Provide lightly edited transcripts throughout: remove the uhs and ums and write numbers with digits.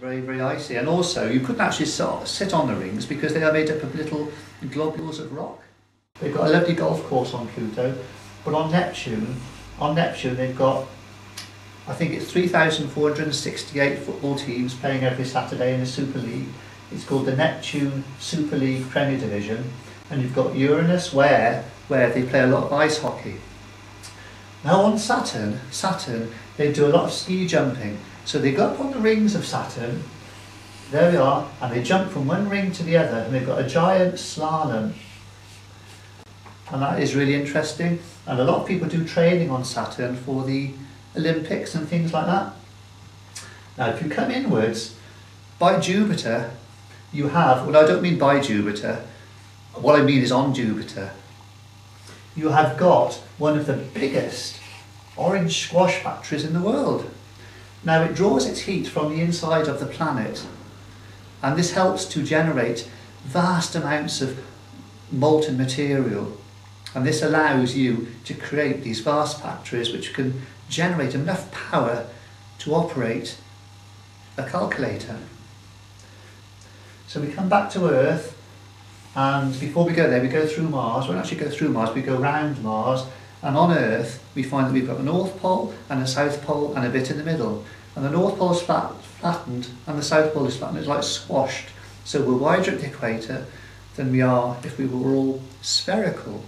very, very icy. And also, you couldn't actually sit on the rings because they are made up of little globules of rock. They've got a lovely golf course on Pluto, but on Neptune they've got, I think it's 3,468 football teams playing every Saturday in the Super League. It's called the Neptune Super League Premier Division, and you've got Uranus where they play a lot of ice hockey. Now on Saturn they do a lot of ski jumping. So they go up on the rings of Saturn, there we are, and they jump from one ring to the other, and they've got a giant slalom. And that is really interesting. And a lot of people do training on Saturn for the Olympics and things like that. Now if you come inwards, by Jupiter, you have, well I don't mean by Jupiter, what I mean is on Jupiter, you have got one of the biggest orange squash factories in the world. Now it draws its heat from the inside of the planet, and this helps to generate vast amounts of molten material, and this allows you to create these vast factories which can generate enough power to operate a calculator. So we come back to Earth, and before we go there we go through Mars. We don't actually go through Mars, we go round Mars, and on Earth we find that we've got a North Pole and a South Pole and a bit in the middle. And the North Pole is flattened and the South Pole is flattened, it's like squashed. So we're wider at the equator than we are if we were all spherical.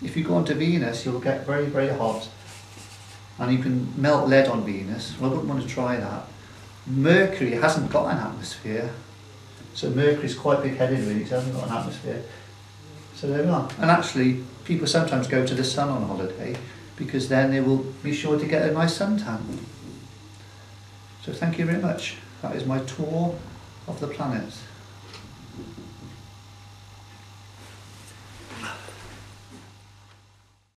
If you go onto Venus you'll get very, very hot, and you can melt lead on Venus. Well, I wouldn't want to try that. Mercury hasn't got an atmosphere, so Mercury's quite big-headed really, it hasn't got an atmosphere. So there we are. And actually, people sometimes go to the sun on holiday because then they will be sure to get a nice suntan. So thank you very much. That is my tour of the planets.